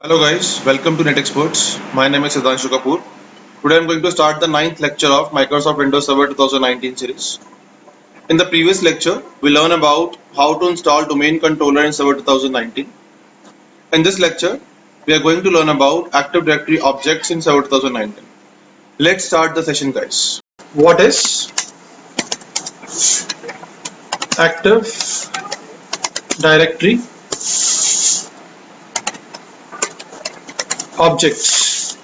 Hello guys, welcome to Net Experts. My name is Siddhanshu Kapoor. Today I'm going to start the ninth lecture of Microsoft Windows Server 2019 series. In the previous lecture, we learned about how to install domain controller in Server 2019. In this lecture, we are going to learn about Active Directory objects in Server 2019. Let's start the session guys. What is Active Directory objects?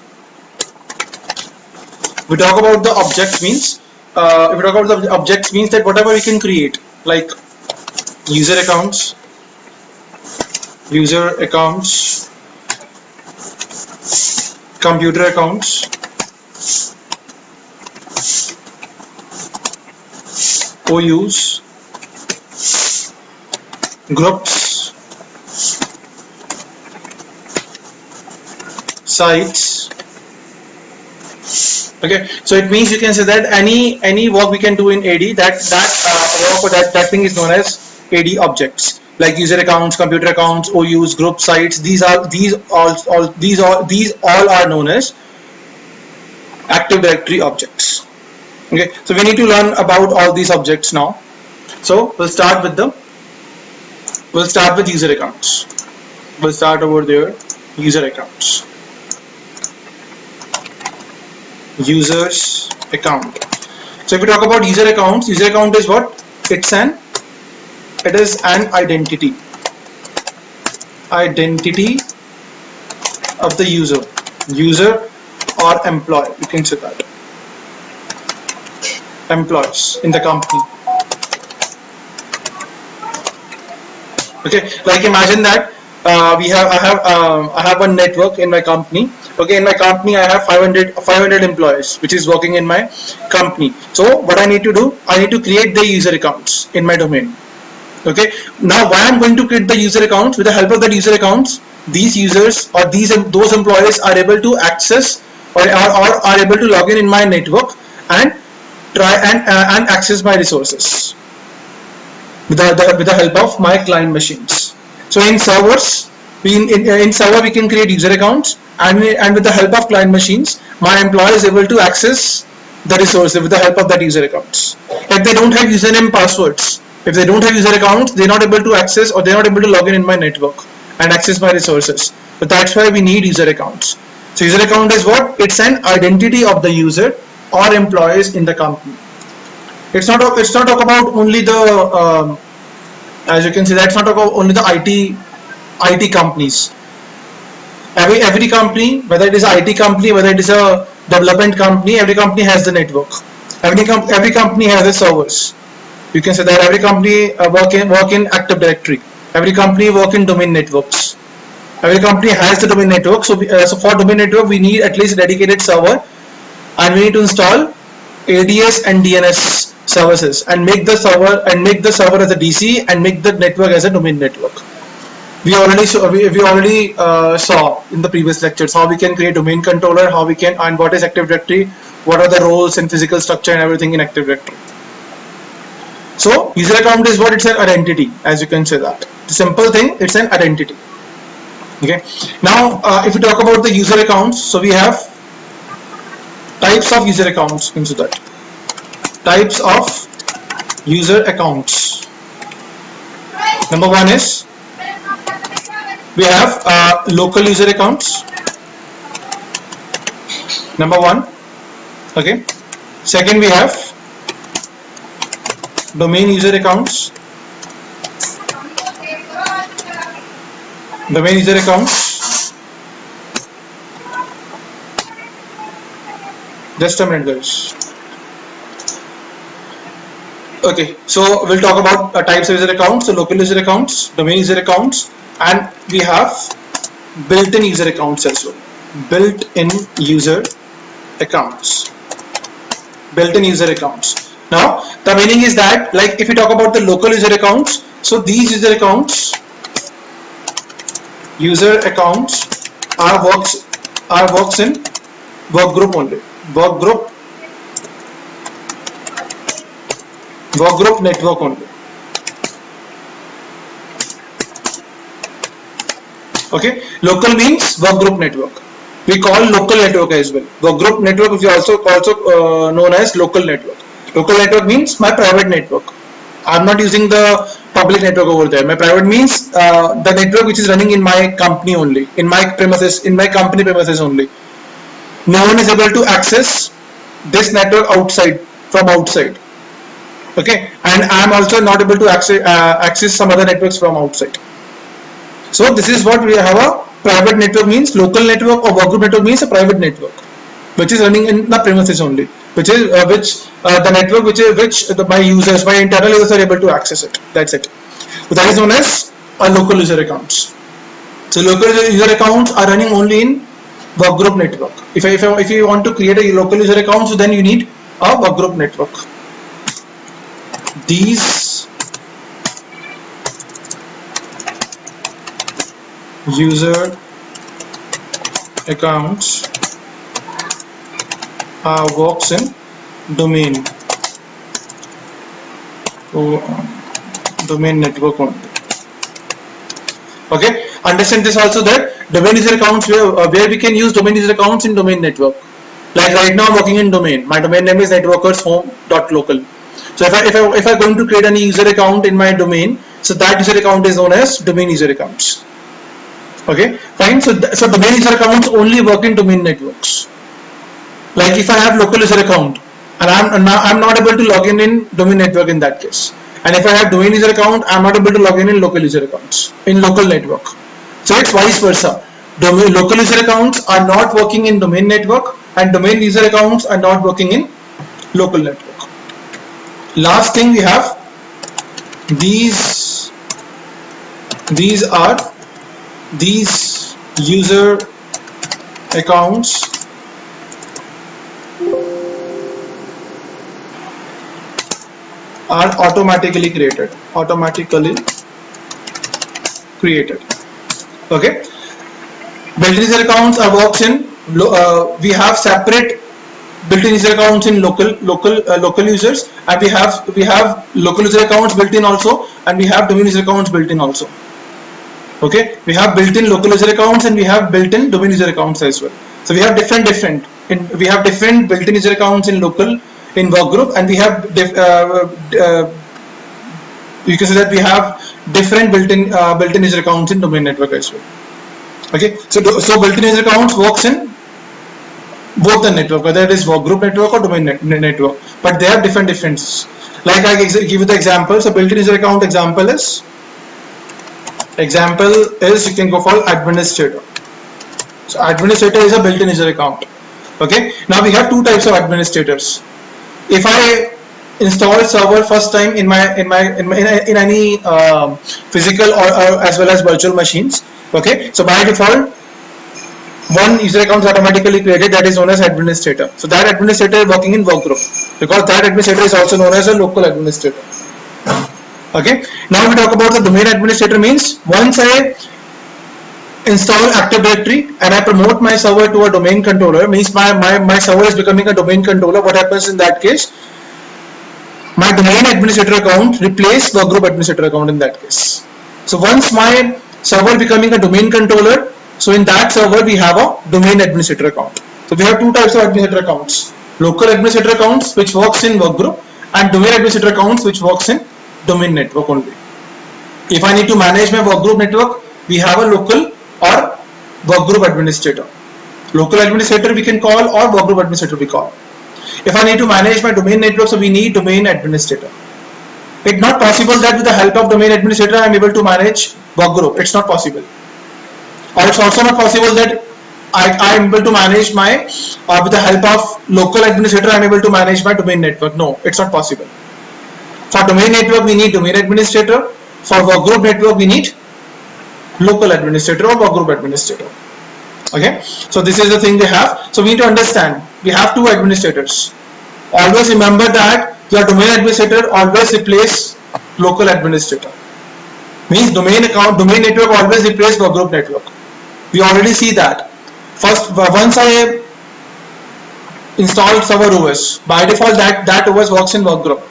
We talk about the objects means if we talk about the objects means that whatever we can create like user accounts, computer accounts, OUs, groups, sites. Okay, so it means you can say that any work we can do in AD, work or that thing is known as AD objects, like user accounts, computer accounts, OUs, group sites. These all are known as Active Directory objects. Okay, so we need to learn about all these objects now. So we'll start with user accounts. We'll start over there, user accounts. Users account. So if we talk about user accounts, user account is what? It is an identity of the user or employee. You can say that employees in the company. Okay, like imagine that I have a network in my company. Okay, in my company I have 500 employees which is working in my company. So what I need to do, I need to create the user accounts in my domain. Okay, now why I'm going to create the user accounts? With the help of the user accounts, these users or those employees are able to access or are able to log in my network and try and access my resources with the help of my client machines. So in servers, in server we can create user accounts, and with the help of client machines, my employee is able to access the resources with the help of that user accounts. If they don't have username passwords, if they don't have user accounts, they're not able to access or they're not able to log in my network and access my resources. But that's why we need user accounts. So user account is what? It's an identity of the user or employees in the company. It's not talk about only the as you can see, that's not about only the IT companies. Every company, whether it is an IT company, whether it is a development company, every company has the network. Every company has the servers. You can say that every company work in Active Directory. Every company work in domain networks. Every company has the domain network. So for domain network, we need at least a dedicated server, and we need to install ADS and DNS services and make the server as a DC and make the network as a domain network. We already saw in the previous lectures how we can create domain controller, how we can, and what is Active Directory, what are the roles and physical structure and everything in Active Directory. So user account is what? It's an identity, as you can say that. The simple thing, it's an identity. Okay. Now if we talk about the user accounts, so we have types of user accounts into that. Types of user accounts. Number one is we have local user accounts. Number one. Okay. Second, we have domain user accounts. Domain user accounts. Just a minute, guys. Okay, so we'll talk about types of user accounts, so local user accounts, domain user accounts, and we have built-in user accounts as well. Built-in user accounts. Built-in user accounts. Now, the meaning is that, like if you talk about the local user accounts, so these user accounts are works in work group only. Work group network only. Okay, local means workgroup network. We call local network as well. Workgroup network is also known as local network. Local network means my private network. I'm not using the public network over there. My private means the network which is running in my company only, in my premises, in my company premises only. No one is able to access this network outside, from outside. Okay, and I'm also not able to access some other networks from outside. So this is what we have. A private network means local network, or workgroup network means a private network which is running in the premises only, which is the network my users, my internal users are able to access it. That's it. So that is known as a local user accounts. So local user accounts are running only in workgroup network. If you want to create a local user account, so then you need a workgroup network. These user accounts works in domain, so domain network only. Okay, understand this also, that domain user accounts where we can use domain user accounts in domain network. Like right now I'm working in domain. My domain name is networkershome.local. So if I'm going to create any user account in my domain, so that user account is known as domain user accounts. Okay, fine. So domain user accounts only work in domain networks. Like if I have local user account and I'm not able to log in domain network in that case. And if I have domain user account, I'm not able to log in local user accounts in local network. So it's vice versa. Local user accounts are not working in domain network, and domain user accounts are not working in local network. Last thing we have, these user accounts are automatically created. Okay, built-in user accounts are works in we have separate built-in user accounts in local users, and we have local user accounts built in also, and we have domain user accounts built in also. Okay, we have built-in local user accounts and we have built-in domain user accounts as well. So we have different built-in user accounts in workgroup, and we have you can say that we have different built-in user accounts in domain network as well. Okay, so built-in user accounts works in both the network, whether it is workgroup network or domain network, but they have different differences. Like I give you the example. So built-in user account example is you can go for administrator. So administrator is a built-in user account. Okay, now we have two types of administrators. If I install server first time in any physical or as well as virtual machines, okay, so by default one user account is automatically created, that is known as administrator. So that administrator is working in workgroup, because that administrator is also known as a local administrator. Okay, now we talk about the domain administrator. Means once I install Active Directory and I promote my server to a domain controller, means my server is becoming a domain controller. What happens in that case? My domain administrator account replace workgroup administrator account in that case. So once my server becoming a domain controller, so in that server we have a domain administrator account. So we have two types of administrator accounts: local administrator accounts which works in workgroup, and domain administrator accounts which works in domain network only. If I need to manage my workgroup network, we have a local or workgroup administrator. Local administrator we can call, or workgroup administrator we call. If I need to manage my domain network, so we need domain administrator. It's not possible that with the help of domain administrator I am able to manage workgroup. It's not possible. Or it's also not possible that I am able to manage my with the help of local administrator I am able to manage my domain network. No, it's not possible. For domain network we need domain administrator. For workgroup network we need local administrator or workgroup administrator. Okay, so this is the thing they have. So we need to understand we have two administrators. Always remember that your domain administrator always replace local administrator. Means domain network always replace workgroup network. We already see that. First, once I install server OS, by default that OS works in workgroup.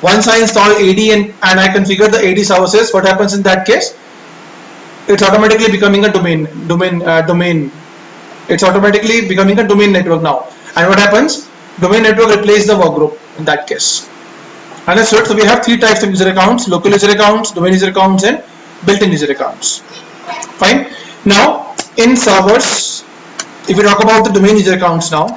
Once I install AD and I configure the AD services, what happens in that case? it's automatically becoming a domain. It's automatically becoming a domain network now. And what happens? Domain network replaces the work group in that case. Understood? So we have three types of user accounts: local user accounts, domain user accounts, and built-in user accounts. Fine. Now in servers, if we talk about the domain user accounts now,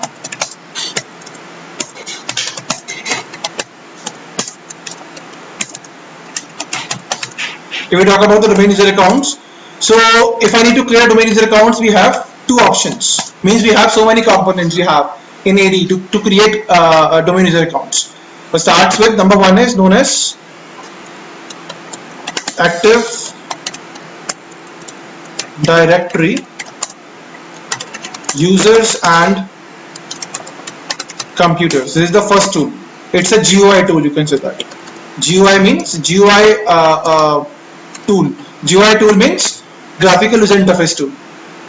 if we talk about the domain user accounts, so if I need to create domain user accounts, we have two options. Means we have so many components we have in AD to create domain user accounts. So starts with number one is known as Active Directory users and computers. This is the first tool. It's a GUI tool, you can say that. GUI means GUI tool. GUI tool means graphical user interface tool.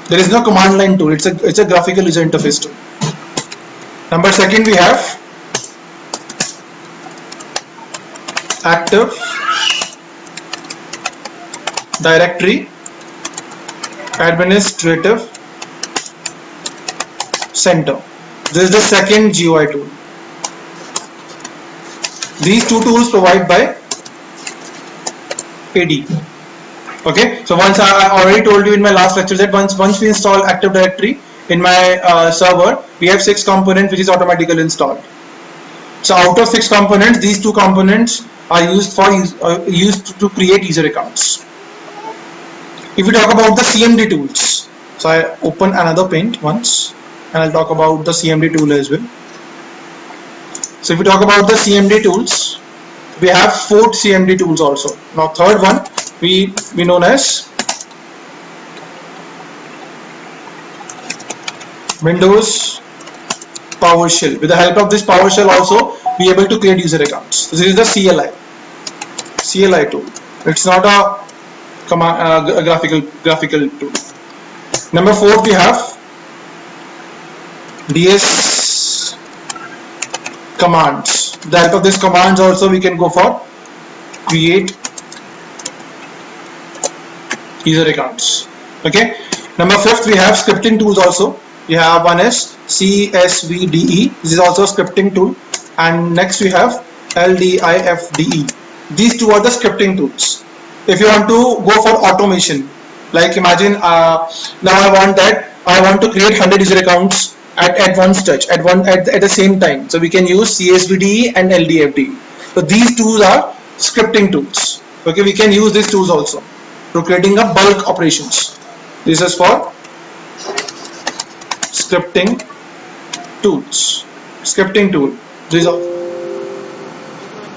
There is no command line tool. It's a graphical user interface tool. Number second, we have Active Directory Administrative Center. This is the second GUI tool. These two tools provided by AD. Okay, so once I already told you in my last lecture that once we install Active Directory in my server, we have 6 components which is automatically installed. So out of 6 components, these 2 components are used to create user accounts. If we talk about the CMD tools, so I open another paint once and I'll talk about the CMD tool as well. So if we talk about the CMD tools, we have 4 CMD tools also. Now third one we known as Windows PowerShell. With the help of this PowerShell also be able to create user accounts. This is the CLI tool. It's not a graphical tool. Number 4 we have DS commands. With the help of this commands also we can go for create user accounts. Okay. Number 5th we have scripting tools also. We have one is CSVDE. This is also a scripting tool. And next we have LDIFDE. These two are the scripting tools. If you want to go for automation, like imagine now I want to create 100 user accounts at one stretch at the same time. So we can use CSVDE and LDFDE. So these tools are scripting tools. Okay, we can use these tools also for creating a bulk operations. This is for scripting tools. Scripting tool. This is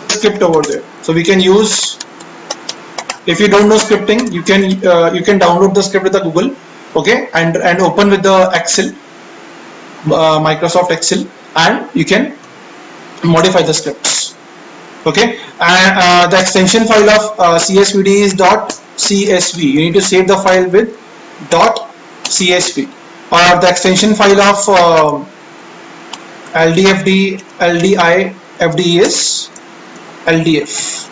script over there. So we can use. If you don't know scripting, you can download the script with the Google, okay, and open with the Excel, Microsoft Excel, and you can modify the scripts, okay. And the extension file of CSVD is .csv. You need to save the file with .csv, or the extension file of LDIFD is LDF.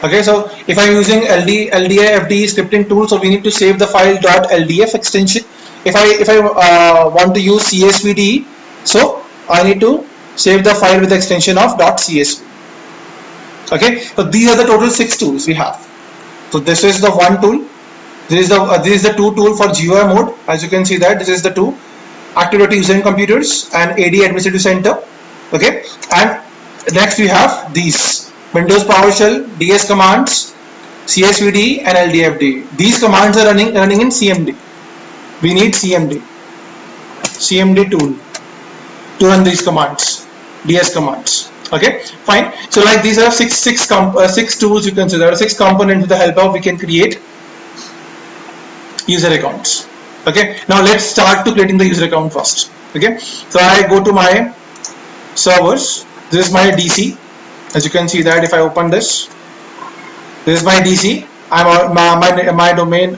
Okay, so if I'm using LDIFD scripting tool, so we need to save the file .ldf extension. If I want to use CSVD, so I need to save the file with the extension of .csv. Okay, so these are the total 6 tools we have. So this is the one tool. This is the 2 tool for GUI mode. As you can see that this is the 2 Active Directory user and computers and AD Administrative Center. Okay, and next we have these Windows PowerShell, DS commands, CSVD and LDFD. These commands are running in CMD. We need CMD tool to run these commands, DS commands. Okay, fine. So like these are six tools you can say. There are 6 components with the help of we can create user accounts. Okay, now let's start to creating the user account first. Okay, so I go to my servers. This is my DC. As you can see that if I open this is my DC. My domain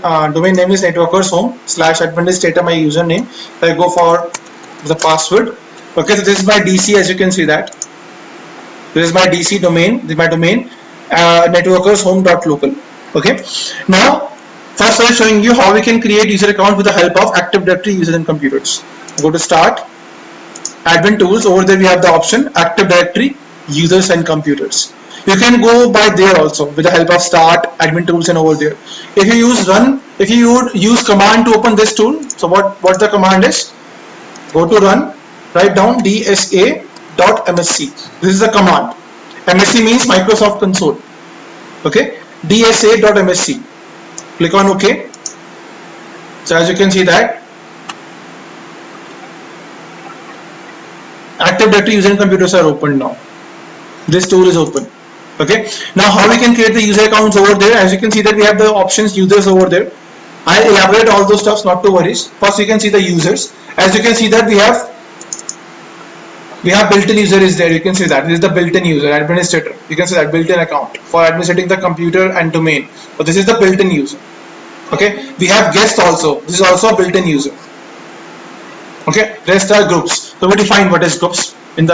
name is networkers home /administrator, my username. So I go for the password. Okay, so this is my DC. As you can see that this is my DC domain. This is my domain. networkers home.local. Okay, now first I'm showing you how we can create user account with the help of Active Directory users and computers. Go to start, admin tools. Over there we have the option Active Directory users and computers. You can go by there also with the help of start, admin tools, and over there. If you use run, if you would use command to open this tool, so what the command is, go to run, write down dsa.msc. This is the command. MSc means Microsoft Console. Okay, dsa.msc. Click on OK. So as you can see that Active Directory user and computers are open now. This tool is open. Okay, now how we can create the user accounts over there? As you can see that we have the options users over there. I'll elaborate all those stuffs, not to worry. First you can see the users. As you can see that we have built-in user is there. You can see that this is the built-in user, administrator. You can see that built-in account for administrating the computer and domain. So this is the built-in user. Okay, we have guest also. This is also a built-in user. Okay, rest are groups. So we define what is groups in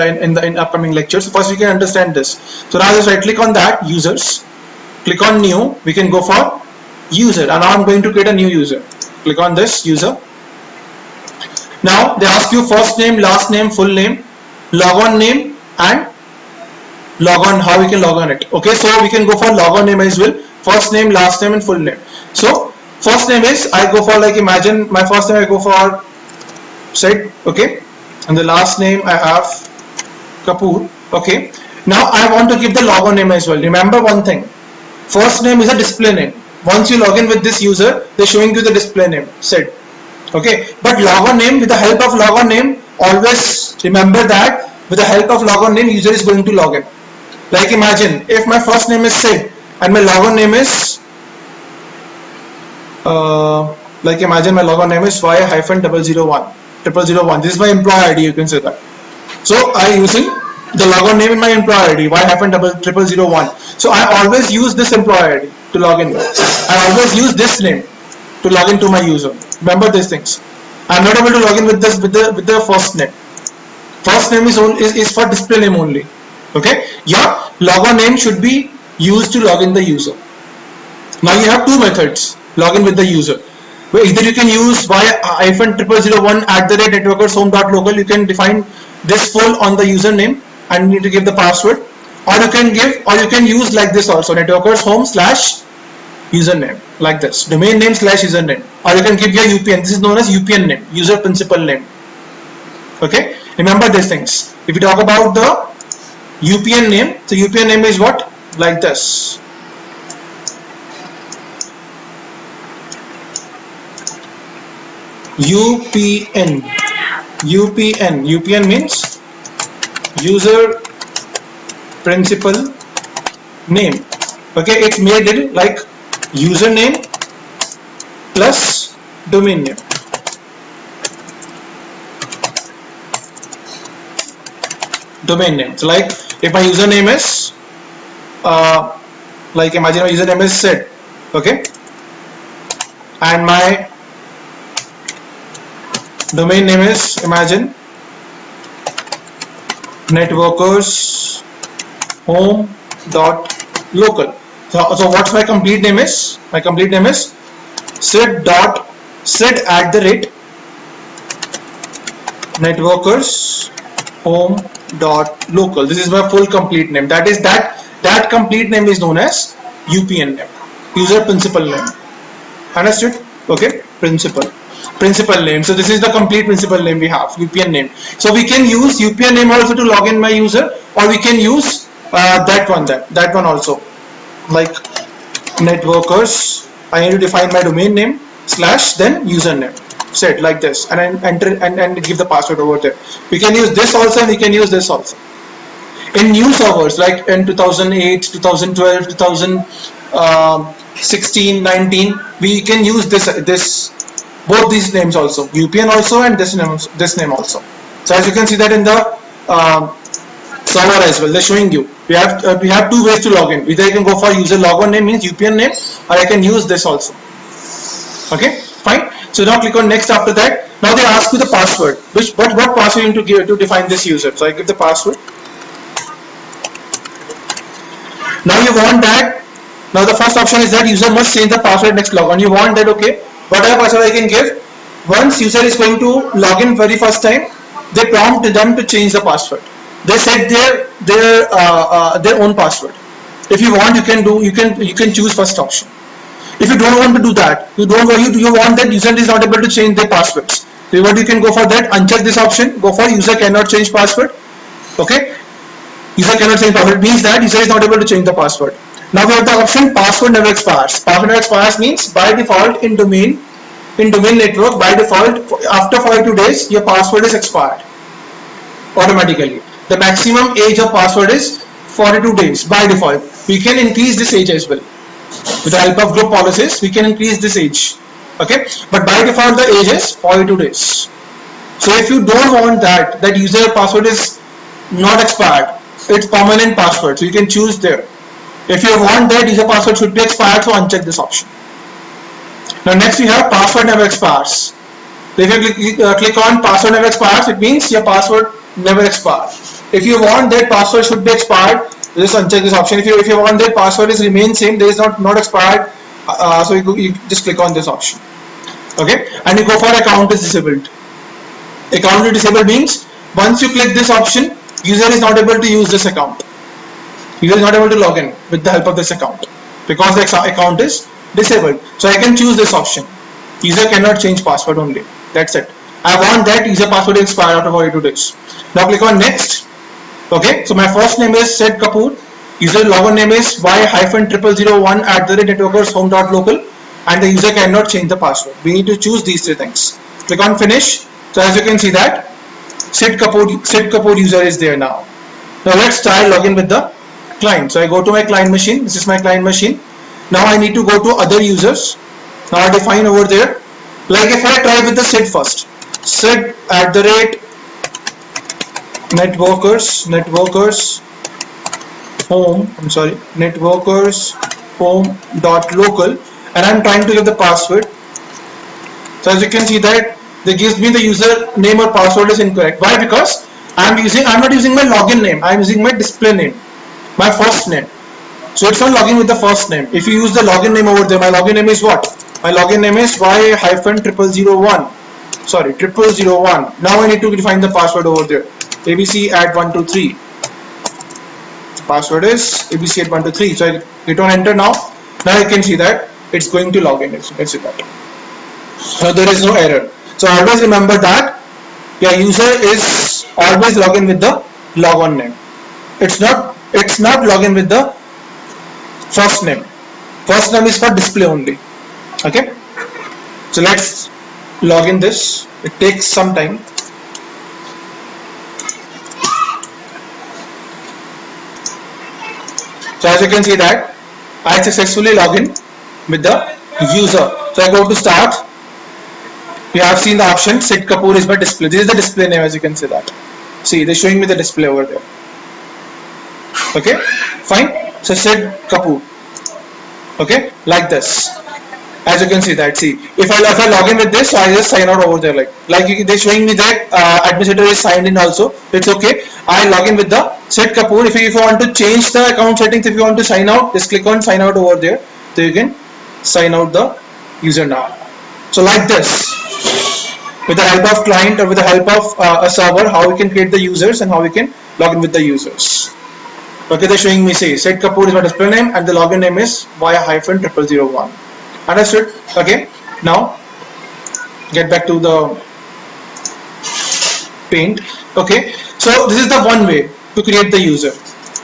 upcoming lectures. So first we can understand this. So now just right click on that users, click on new. We can go for user, and now I'm going to create a new user. Click on this user. Now they ask you first name, last name, full name, logon name, and logon, how we can log on it. Okay, so we can go for logon name as well. First name, last name, and full name. So first name is, I go for, like, imagine my first name I go for Sid. Okay, and the last name I have Kapoor. Okay, now I want to give the logon name as well. Remember one thing, first name is a display name. Once you log in with this user, they're showing you the display name Sid. Okay, but logon name, with the help of logon name, always remember that with the help of logon name, user is going to log in. Like imagine if my first name is Sid and my logon name is like imagine my logon name is y-001. This is my employee ID. You can say that. So I using the logon name in my employee ID y-001. So I always use this employee ID to log in. I always use this name to log into my user. Remember these things. I'm not able to log in with this with the first name. First name is for display name only. Okay, your logon name should be used to log in the user. Now you have two methods login with the user. Either you can use y-0001@networkershome.local. You can define this full on the username and you need to give the password, or you can use like this also, networkershome/username, like this, domain name /username, or you can give your UPN. This is known as UPN name, user principal name. Okay, remember these things. If you talk about the UPN name, so UPN name is what? Like this. UPN means user principal name. Okay, it's made it like username plus domain name. Domain name. So like if my username is like imagine my username is Sid. Okay, and my domain name is, imagine, networkers home.local. So what's my complete name is? My complete name is sid@networkers home.local. This is my full complete name. That is that complete name is known as UPN name, user principal name. Understood? Okay, principal name. So this is the complete principal name we have, UPN name. So we can use UPN name also to log in my user, or we can use that one also, like networkers. I need to define my domain name / then username, set like this, and I enter and give the password over there. We can use this also, and we can use this also. In new servers like in 2008, 2012, 2016, 19, we can use this both these names also, UPN also and this name also. So as you can see that in the server as well, they're showing you we have two ways to log in. Either I can go for user logon name means UPN name, or I can use this also. Okay, fine. So now click on next. After that, now they ask you the password. What password you need to give to define this user. So I give the password. Now you want that. Now the first option is that user must change the password next logon. You want that, okay, whatever password I can give. Once user is going to log in very first time, they prompt them to change the password. They set their own password. If you want, you can choose first option. If you don't want to do that, you want that user is not able to change their passwords. So what you can go for that, uncheck this option, go for user cannot change password. Okay, user cannot change password, it means that user is not able to change the password. Now we have the option password never expires. Password never expires means by default in domain network, by default after 42 days your password is expired automatically. The maximum age of password is 42 days by default. We can increase this age as well. With the help of group policies, we can increase this age. Okay, but by default the age is 42 days. So if you don't want that user password is not expired, it's permanent password, so you can choose there. If you want that user password should be expired, so uncheck this option. Now next we have password never expires. So if you click on password never expires, it means your password never expires. If you want that password should be expired, just uncheck this option. If you want that password is remain same, there is not expired, so you just click on this option. Okay, and you go for account is disabled. Account is disabled means once you click this option, user is not able to use this account. User is not able to log in with the help of this account because the account is disabled. So I can choose this option. User cannot change password only. That's it. I want that user password to expire after 42 days. Now click on next. Okay, so my first name is Sid Kapoor. User login name is y-001@networkershome.local, and the user cannot change the password. We need to choose these three things. Click on finish. So as you can see that Sid Kapoor user is there now. Now let's try login with the client. So I go to my client machine. This is my client machine. Now I need to go to other users. Now I define over there. Like if I try with the Sid first, Sid @networkers home dot local, and I'm trying to give the password. So as you can see that they gives me the user name or password is incorrect. Why? Because I'm not using my login name, I'm using my display name, my first name. So it's not logging with the first name. If you use the login name over there, my login name is what? My login name is y-0001. Sorry, 0001. Now I need to define the password over there. abc@123. Password is abc@123. So I hit on enter now. Now you can see that it's going to log in. You can see that. Now there is no error. So always remember that your user is always login with the logon name. It's not login with the first name. First name is for display only. Okay. So let's log in this. It takes some time. So as you can see that I successfully log in with the user. So I go to start. We have seen the option Sid Kapoor is my display. This is the display name, as you can see that. See, they're showing me the display over there. Okay, fine. So Sid Kapoor. Okay, like this. As you can see that. See, if I log in with this, so I just sign out over there. Like they're showing me that administrator is signed in also. It's okay. I log in with the Sid Kapoor. If you want to change the account settings, if you want to sign out, just click on sign out over there. So you can sign out the user now. So like this, with the help of client or with the help of a server, how we can create the users and how we can log in with the users. Okay, they're showing me, say Sid Kapoor is my display name and the login name is y-0001. Understood? Okay, now get back to the paint. Okay, so this is the one way to create the user.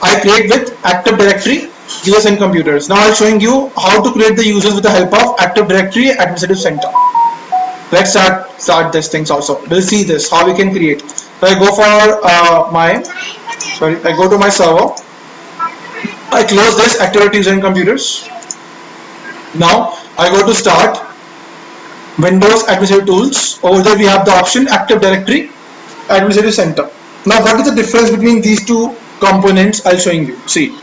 I create with Active Directory users and computers. Now I'm showing you how to create the users with the help of Active Directory Administrative Center. Let's start these things also. We'll see this how we can create. So I go for I go to my server. I close this Active Directory User and Computers. Now I go to start Windows Administrative Tools. Over there we have the option Active Directory Administrative Center. Now what is the difference between these two components? I'll showing you. See,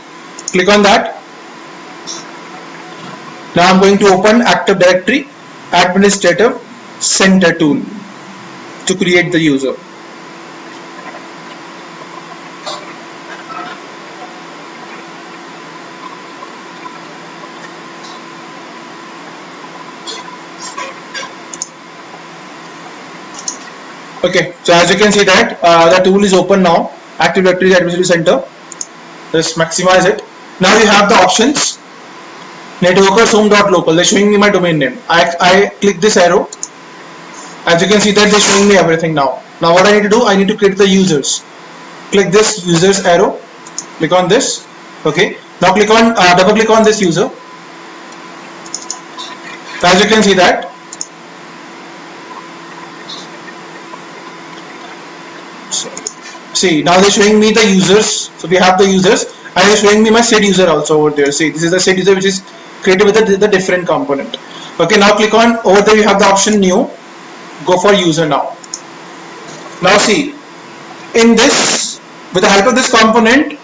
click on that. Now I'm going to open Active Directory Administrative Center tool to create the user. Okay, so as you can see that the tool is open now. Active Directory Administrative Center. Just maximize it. Now you have the options. Networkers home.local. They're showing me my domain name. I click this arrow. As you can see that they're showing me everything now. Now what I need to do, I need to create the users. Click this users arrow. Click on this. Okay. Now click on double click on this user. As you can see that. See, now they're showing me the users. So we have the users and they're showing me my set user also over there. See, this is the set user which is created with the different component. Okay, now click on over there. You have the option new. Go for user now. Now see, in this, with the help of this component,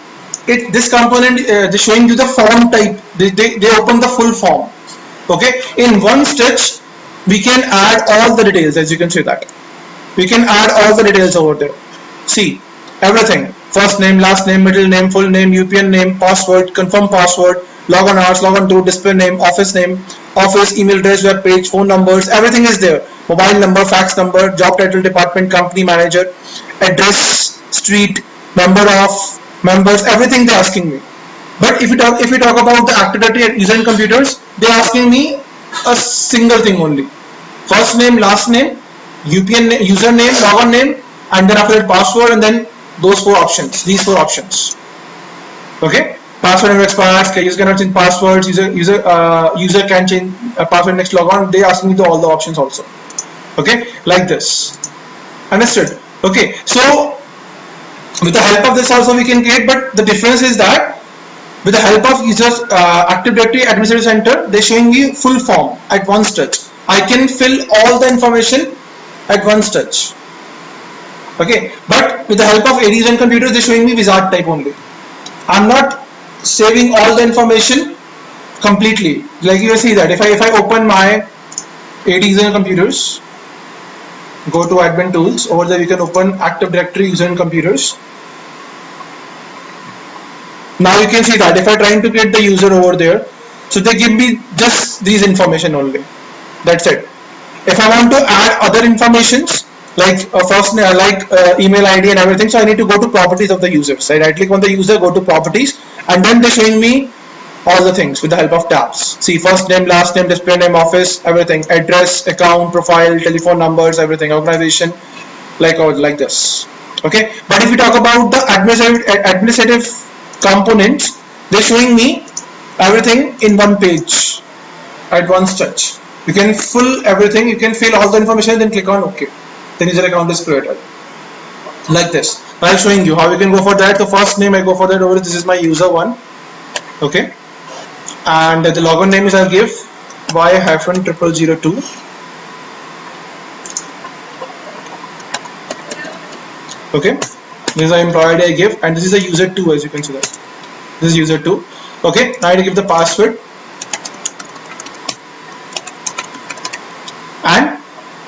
this component is showing you the form type. They open the full form. Okay, in one stitch, we can add all the details. As you can see that, we can add all the details over there. See, everything: first name, last name, middle name, full name, UPN name, password, confirm password, logon hours, logon to, display name, office, email address, web page, phone numbers, everything is there. Mobile number, fax number, job title, department, company, manager, address, street, number of members, everything they're asking me. But if we talk about the Active Directory at user and computers, they're asking me a single thing only: first name, last name, UPN name, username, logon name, and then after that password, and then these four options. Okay, password never expires, user cannot change passwords, user can change password next logon. They ask me all the options also. Okay, like this. Understood? Okay, so with the help of this also we can create, but the difference is that with the help of users Active Directory Administrative Center, they're showing me full form at one stitch. I can fill all the information at one stitch. Okay, but with the help of ADs and computers, they're showing me wizard type only. I'm not saving all the information completely. Like you see that if I open my ADs and computers, go to admin tools, over there we can open Active Directory user and computers. Now you can see that if I trying to create the user over there, so they give me just these information only. That's it. If I want to add other informations like first email ID and everything, so I need to go to properties of the user. So I right click on the user, go to properties, and then they're showing me all the things with the help of tabs. See, first name, last name, display name, office, everything, address, account, profile, telephone numbers, everything, organization, like this. Okay, but if we talk about the administrative components, they're showing me everything in one page at one stretch. You can fill everything, you can fill all the information, then click on OK. Then user account is created. Like this. I'm showing you how you can go for that. The first name I go for that over. This is my user one. Okay. And the login name is I'll give y-0002. Okay. This is the employee ID I give, and this is the user 2, as you can see that. This is user 2. Okay. Now I need to give the password. And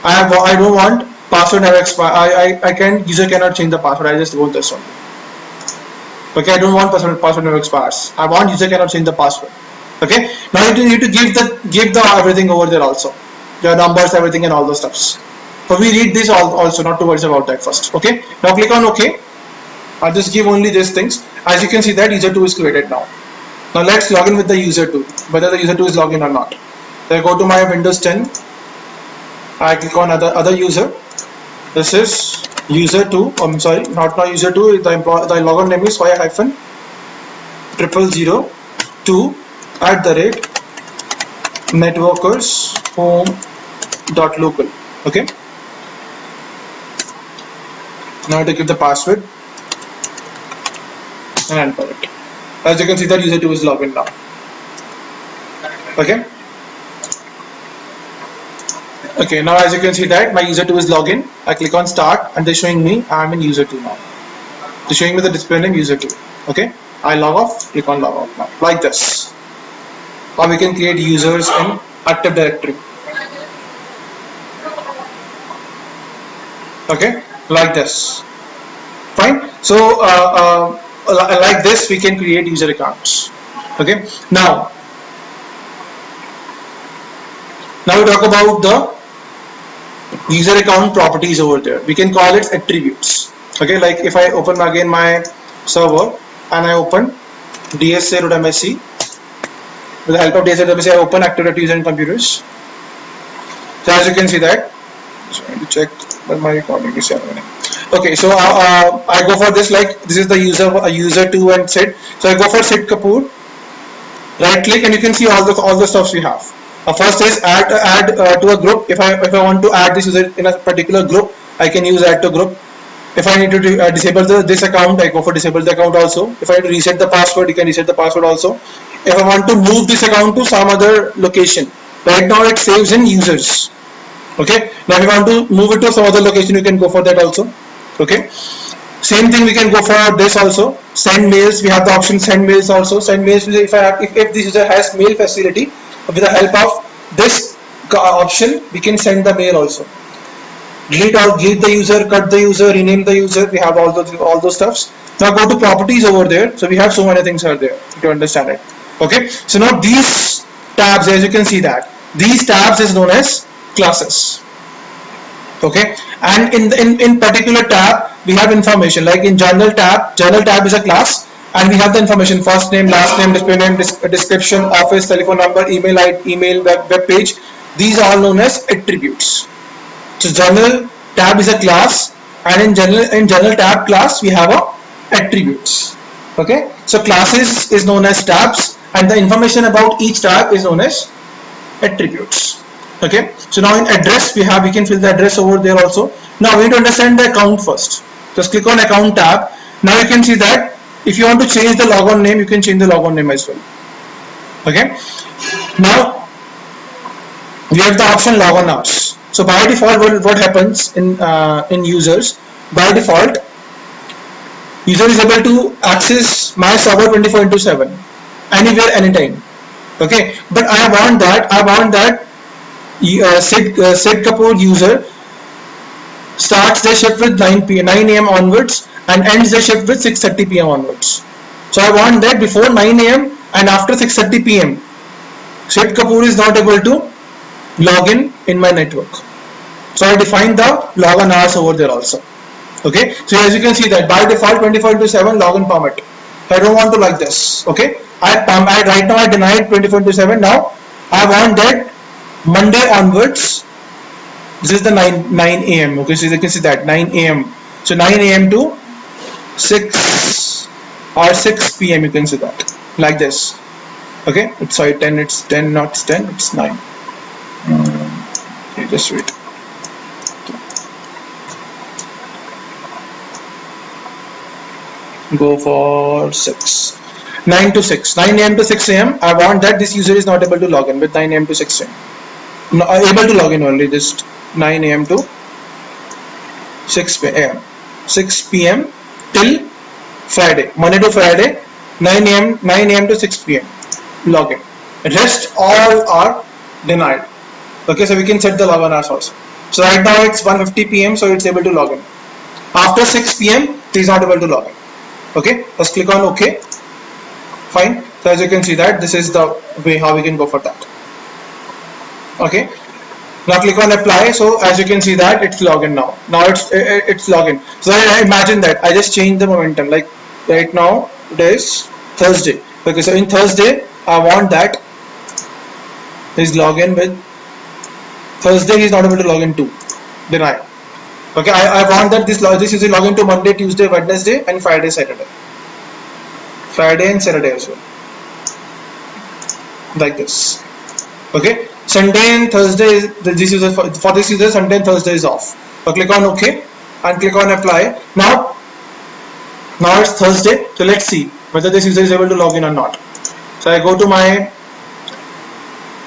I don't want password never expire. User cannot change the password. I just wrote this one. Okay, I don't want password never expires. I want user cannot change the password. Okay, now you need to give the everything over there also, your numbers, everything, and all those stuffs. So we read this also, not to worry about that first. Okay, now click on OK. I'll just give only these things. As you can see that user 2 is created now. Now let's log in with the user 2, whether the user 2 is logged in or not. So I go to my Windows 10. I click on other user. This is user 2. I'm sorry, not user 2. The login name is y-00002@networkershome.local. Okay. Now to give the password and enter it. As you can see that user 2 is logged in now. Okay. Okay, now as you can see that my user 2 is login. I click on start and they're showing me I'm in user 2 now. They're showing me the display name user 2. Okay, I log off, click on log out now, like this. Now we can create users in Active Directory. Okay, like this. Fine. So like this we can create user accounts. Okay, now we talk about the user account properties over there. We can call it attributes. Okay, like if I open again my server and I open dsa.msc, with the help of dsa.msc I open Active Directory User and Computers. So as you can see that, trying to check that my recording is happening. Okay, so I go for this, like this is the user2 and Sid. So I go for Sid Kapoor, right click, and you can see all the stuffs we have. First is add to a group. If I want to add this user in a particular group, I can use add to group. If I need to disable this account, I go for disable the account also. If I need to reset the password, you can reset the password also. If I want to move this account to some other location, right now it saves in users. Okay, now if you want to move it to some other location, you can go for that also. Okay, same thing we can go for this also. Send mails, we have the option send mails also. Send mails, if this user has mail facility, with the help of this option we can send the mail also. Delete the user, cut the user, rename the user, we have all those stuffs. Now go to properties over there. So we have so many things are there to understand it. Okay, so now these tabs, as you can see that these tabs is known as classes. Okay, and in particular tab we have information, like in journal tab is a class, and we have the information: first name, last name, display name, description, office, telephone number, email ID, email, web page. These are all known as attributes. So journal tab is a class, and in journal tab class we have a attributes. Okay, so classes is known as tabs, and the information about each tab is known as attributes. Okay, so now in address we can fill the address over there also. Now we need to understand the account first. Just click on account tab. Now you can see that if you want to change the logon name, you can change the logon name as well. Okay, now we have the option logon hours. So by default, what happens in users, by default user is able to access my server 24/7 anywhere, anytime. Okay, but I want that Sid Kapoor user starts their shift with 9 a.m. onwards and ends their shift with 6:30 p.m. onwards. So I want that before 9 a.m. and after 6:30 p.m. Sid Kapoor is not able to log in my network. So I define the login hours over there also. Okay, so as you can see that by default 24/7 login permit. I don't want to like this. Okay, right now I denied 24/7. Now I want that Monday onwards. This is the 9 a.m. Okay, so you can see that 9 a.m. So 9 a.m. to 6 or 6 p.m. you can see that like this. Okay, it's sorry 10. It's 10, not 10. It's 9. Okay, just wait. Go for 6. 9 to 6. 9 a.m. to 6 a.m. I want that this user is not able to log in with 9 a.m. to 6 a.m. No, able to log in only just 9 a.m. to 6 p.m. 6 p.m. till Friday, Monday to Friday, 9 a.m. to 6 p.m. login. Rest all are denied. Okay, so we can set the login hours also. So right now it's 1:50 p.m. so it's able to log in. After 6 p.m. it is not able to log in. Okay, let's click on OK. Fine. So as you can see that this is the way how we can go for that. Okay. Now click on apply. So as you can see that it's login now. Now it's login. So I imagine that I just changed the momentum. Like right now it is Thursday. Okay, so in Thursday I want that his login with Thursday he is not able to log in to. Deny. Okay, I want that this user log into Monday, Tuesday, Wednesday, and Friday, Saturday. Friday and Saturday as well. Like this. Okay, Sunday and Thursday this user for this user Sunday and Thursday is off. So click on OK and click on apply. Now it's Thursday. So let's see whether this user is able to log in or not. So I go to my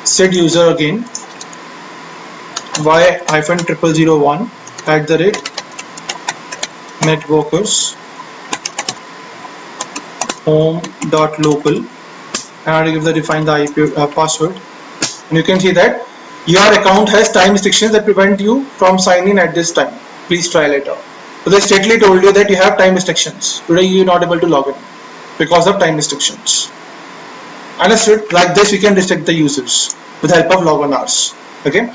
Sid user again. y-0001 @networkers home.local, and I give the define the IP password, and you can see that your account has time restrictions that prevent you from signing in at this time. Please try later. So they straightly told you that you have time restrictions. Today you are not able to log in because of time restrictions. Understood? Like this we can restrict the users with the help of login hours. Okay.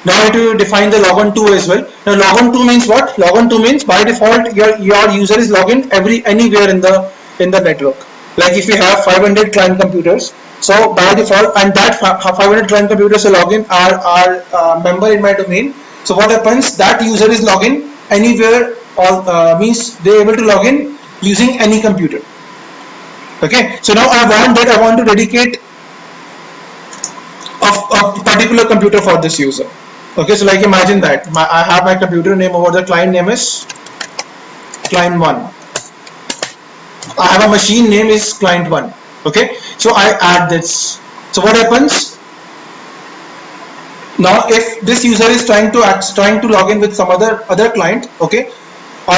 Now I have to define the log_on_to as well. Now log_on_to means what? Log_on_to means by default your user is logging anywhere in the network. Like if you have 500 client computers, so by default, and that 500 client computers are login are member in my domain. So what happens? That user is login anywhere, or means they are able to log in using any computer. Okay. So now I want to dedicate a particular computer for this user. Okay, so like imagine that I have my computer name over the client name is client 1. I have a machine name is client 1. Okay, so I add this. So what happens now? If this user is trying to log in with some other client, okay, or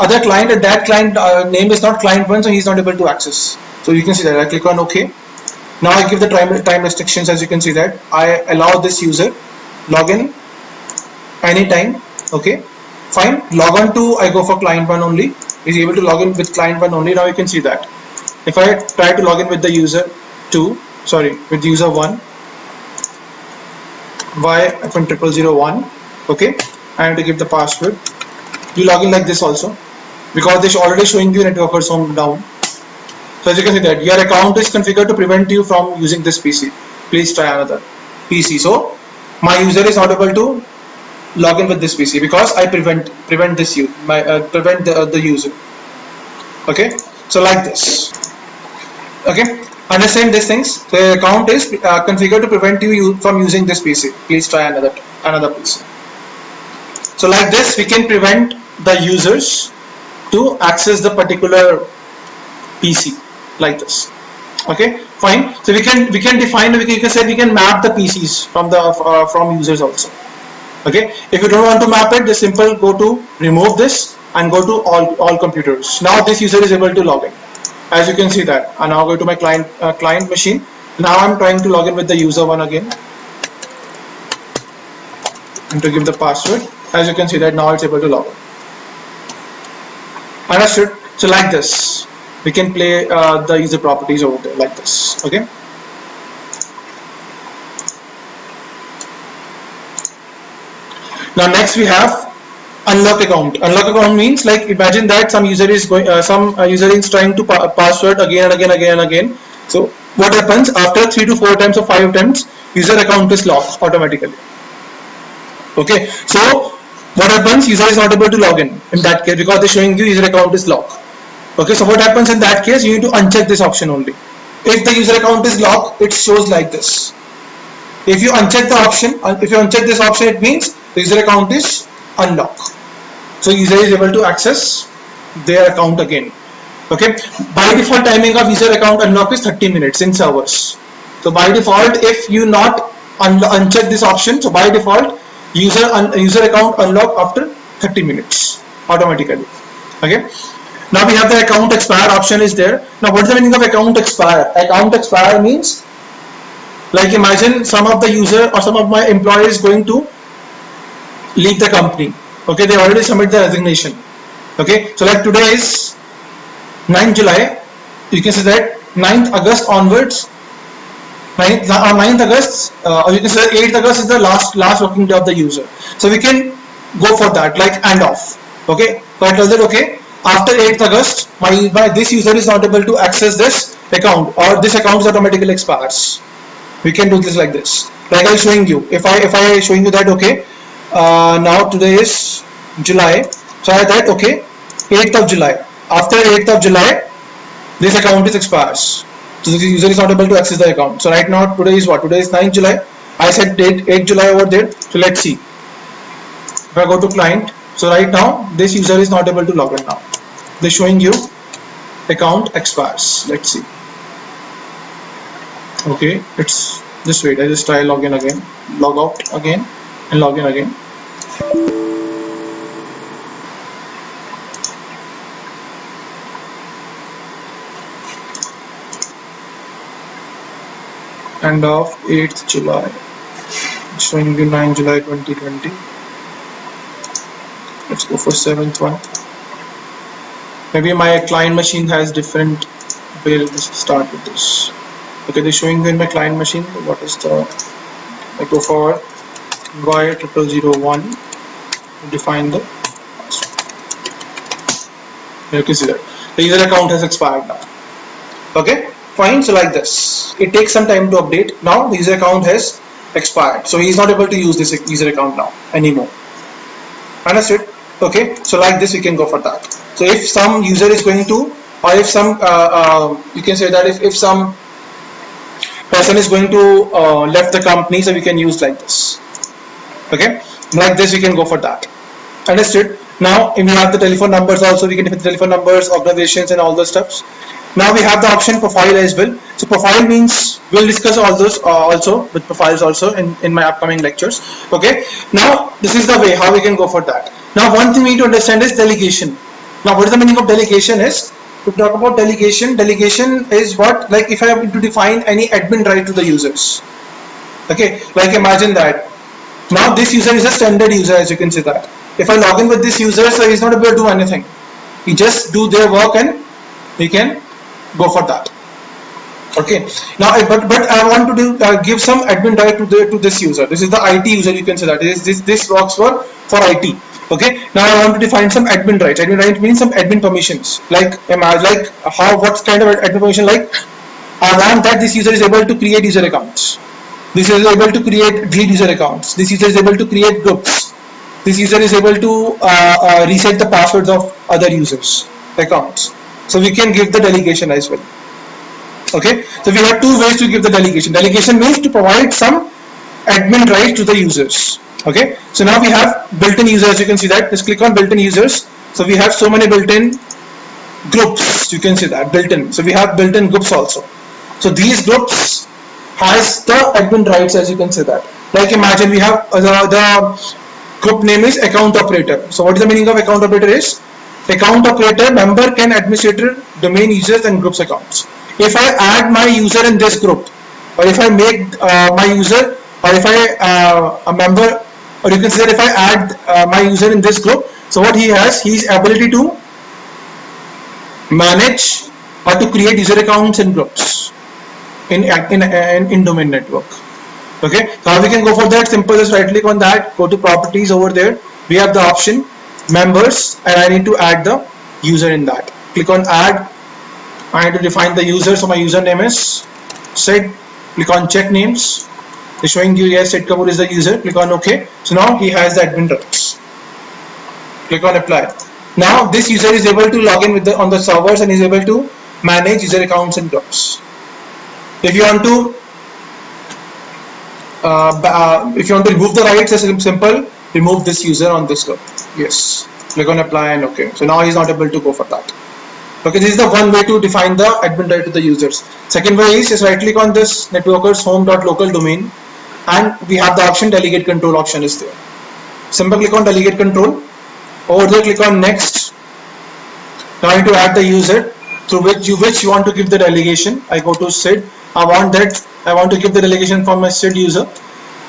other client, and that client name is not client 1, so he's not able to access. So you can see that I click on OK. Now I give the time restrictions. As you can see that I allow this user login anytime. Okay, fine. Log_on_to I go for client 1 only. Is able to log in with client 1 only. Now you can see that if I try to log in with the user 2, sorry, with user 1, y_001, okay, I have to give the password. You log in like this also, because this is already showing you network or some down. So as you can see that your account is configured to prevent you from using this PC. Please try another PC. So my user is not able to log in with this PC because I prevent this prevent the user. Okay, so like this. Okay, understand these things. The account is configured to prevent you from using this PC. Please try another PC. So like this, we can prevent the users to access the particular PC like this. Okay, fine. So we can define, we can say we can map the PCs from users also. Okay, if you don't want to map it, just simple go to remove this and go to all computers. Now this user is able to log in. As you can see that I now go to my client machine. Now I'm trying to log in with the user 1 again and to give the password. As you can see that now it's able to log in. Understood? So like this we can play the user properties over there like this. Okay, now next we have unlock account. Unlock account means, like, imagine that some user is going user is trying to password again and again. So what happens after 3 to 4 times or 5 times, user account is locked automatically. Okay, so what happens, user is not able to log in that case because they're showing you user account is locked. Okay, so what happens in that case, you need to uncheck this option only. If the user account is locked, it shows like this. If you uncheck the option, if you uncheck this option, it means the user account is unlocked. So user is able to access their account again. Okay, by default timing of user account unlock is 30 minutes in servers. So by default, if you not uncheck this option, so by default user account unlock after 30 minutes automatically. Okay, now we have the account expire option is there. Now what is the meaning of account expire? Account expire means, like, imagine some of the user or some of my employees going to leave the company. Okay, they already submit the resignation. Okay, so like today is 9th July, you can say that 9th August onwards, 9th August, or you can say 8th August is the last working day of the user. So we can go for that, like and off. Okay, so I tell that, okay, after 8th August, my this user is not able to access this account, or this account is automatically expires. We can do this like this, like I'm showing you. If I showing you that, okay, now today is July, so I that, okay, 8th of July. After 8th of July, this account is expires. So the user is not able to access the account. So right now, today is what? Today is 9th July. I said 8th July over there. So let's see. If I go to client, so right now this user is not able to log in now. They're showing you account expires. Let's see. Okay, it's just wait. I just try login again, log out again, and log in again. End of 8th July, showing you 9 July 2020. Let's go for 7th one. Maybe my client machine has different way. Let's start with this. Okay, they're showing you in my client machine. What is the, I go for y0001 to define the you can see that the user account has expired now. Okay, fine. So like this, it takes some time to update. Now the user account has expired, so he is not able to use this user account now anymore. Understood? Okay, so like this we can go for that. So if some user is going to, or if some you can say that if some person is going to left the company, so we can use like this. Okay, like this we can go for that. Understood? Now if we have the telephone numbers also, we can define the telephone numbers, organizations and all those stuffs. Now we have the option profile as well. So profile means we'll discuss all those also with profiles also in my upcoming lectures. Okay, now this is the way how we can go for that. Now one thing we need to understand is delegation. Now what is the meaning of delegation is, to talk about delegation, delegation is what, like if I have to define any admin right to the users. Okay, like imagine that now this user is a standard user, as you can see that. If I log in with this user, so he's not able to do anything. He just do their work and he can go for that. Okay, now but I want to do give some admin right to this user. This is the IT user, you can say that this works for IT. Okay, now I want to define some admin rights. Admin right means some admin permissions, like how, what kind of admin permission, like I want that this user is able to create user accounts, this user is able to create delete user accounts, this user is able to create groups, this user is able to reset the passwords of other users accounts. So we can give the delegation as well. Okay, so we have two ways to give the delegation. Delegation means to provide some admin rights to the users. Okay, so now we have built-in users, you can see that. Just click on built-in users. So we have so many built-in groups, you can see that built-in. So we have built-in groups also. So these groups has the admin rights, as you can see that. Like imagine we have the group name is account operator. So what is the meaning of account operator is, account operator member can administrator domain users and groups accounts. If I add my user in this group, or if I make my user, or if I a member, or you can say that if I add my user in this group, so what he has, his ability to manage or to create user accounts and groups in domain network. Okay, so how we can go for that? Simple, just right click on that, go to properties. Over there we have the option members, and I need to add the user in that. Click on add. I need to define the user, so my username is Sid. Click on check names. It's showing you yes, Sid Kapoor is the user. Click on OK. So now he has the admin rights. Click on apply. Now this user is able to log in with on the servers and is able to manage user accounts and groups. If you want to remove the rights, it's simple. Remove this user on this group. Yes. Click on apply and OK. So now he's not able to go for that. Okay, this is the one way to define the admin right to the users. Second way is just right click on this networkers home.local domain, and we have the option delegate control option is there. Simple click on delegate control. Over there click on next. Now I need to add the user through which you want to give the delegation. I go to Sid. I want to give the delegation for my Sid user,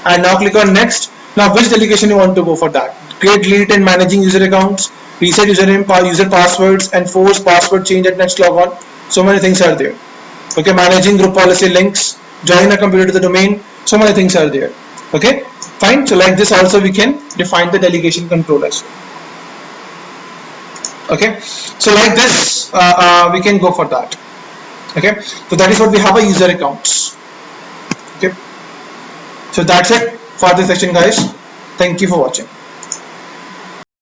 and now click on next. Now which delegation you want to go for that? Create, delete and managing user accounts, reset username, user passwords, enforce password change at next logon. So many things are there. Okay, managing group policy links, join a computer to the domain. So many things are there. Okay, fine. So like this also we can define the delegation control as well. Okay, so like this we can go for that. Okay, so that is what we have a user accounts. Okay, so that's it for this session, guys. Thank you for watching.